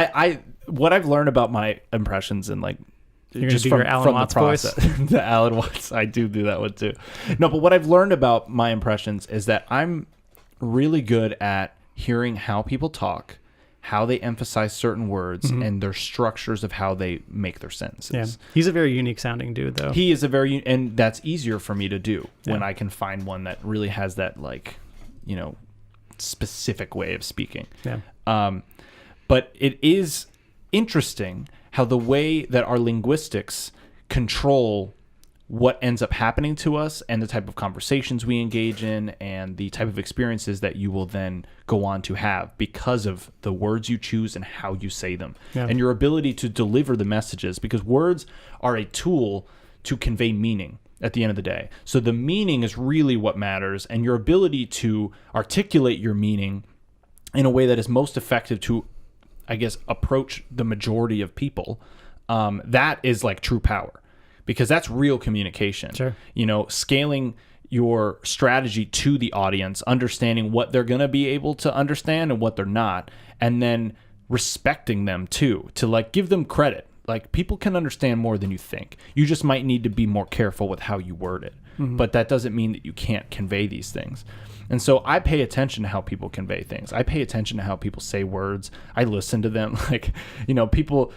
I what I've learned about my impressions and like You're just gonna do your Alan Watts voice? the Alan Watts, I do that one too. No, but what I've learned about my impressions is that I'm really good at hearing how people talk, how they emphasize certain words, and their structures of how they make their sentences. Yeah, he's a very unique sounding dude, though. He is and that's easier for me to do when I can find one that really has that, like, you know, specific way of speaking. Yeah. But it is interesting how the way that our linguistics control what ends up happening to us and the type of conversations we engage in and the type of experiences that you will then go on to have because of the words you choose and how you say them, and your ability to deliver the messages, because words are a tool to convey meaning at the end of the day. So the meaning is really what matters, and your ability to articulate your meaning in a way that is most effective to, I guess, approach the majority of people, that is like true power, because that's real communication. Sure. You know, scaling your strategy to the audience, understanding what they're going to be able to understand and what they're not, and then respecting them too, to like give them credit. Like, people can understand more than you think. You just might need to be more careful with how you word it. But that doesn't mean that you can't convey these things. And so I pay attention to how people convey things. I pay attention to how people say words. I listen to them. Like, you know, people,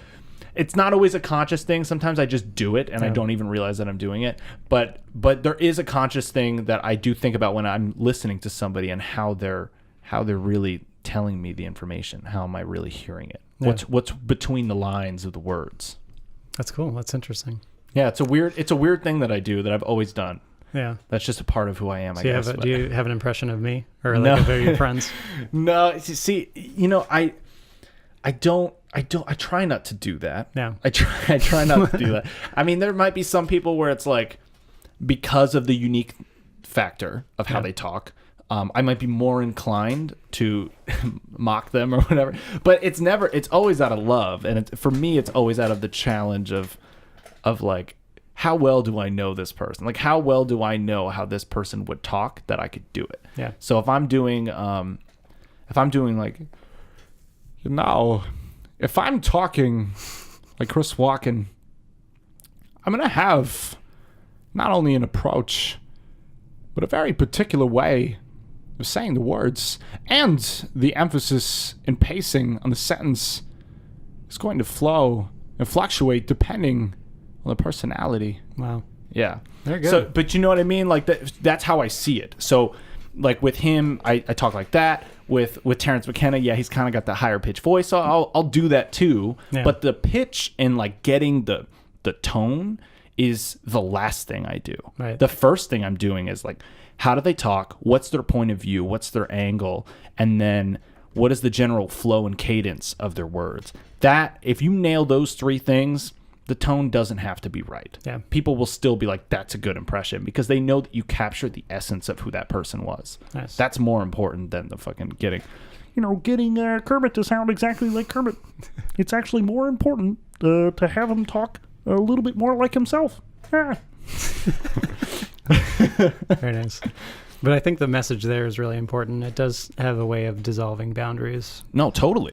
it's not always a conscious thing. Sometimes I just do it and I don't even realize that I'm doing it. But there is a conscious thing that I do think about when I'm listening to somebody and how they're really telling me the information. How am I really hearing it? Yeah. What's between the lines of the words? That's cool. That's interesting. Yeah, it's a weird thing that I do that I've always done. Yeah. That's just a part of who I am, I guess. Do you have an impression of me or like of your friends? No, see, you know, I try not to do that. Yeah. I try not to do that. I mean, there might be some people where it's like, because of the unique factor of how they talk, I might be more inclined to mock them or whatever, but it's always out of love. And for me, it's always out of the challenge of like, how well do I know this person? Like, how well do I know how this person would talk that I could do it? Yeah. So if I'm doing like, you know, if I'm talking like Chris Walken, I'm going to have not only an approach, but a very particular way of saying the words, and the emphasis and pacing on the sentence is going to flow and fluctuate depending on the personality. Wow. Yeah. Very good. So, but you know what I mean? Like, that's how I see it. So, like, with him, I talk like that. With Terrence McKenna, yeah, he's kind of got the higher pitch voice, so I'll do that too. Yeah. But the pitch and like getting the tone is the last thing I do. Right. The first thing I'm doing is like, how do they talk? What's their point of view? What's their angle? And then what is the general flow and cadence of their words? That, if you nail those three things, the tone doesn't have to be right. Yeah. People will still be like, that's a good impression, because they know that you captured the essence of who that person was. Nice. That's more important than the fucking getting Kermit to sound exactly like Kermit. It's actually more important to have him talk a little bit more like himself. Very nice. But I think the message there is really important. It does have a way of dissolving boundaries. No, totally.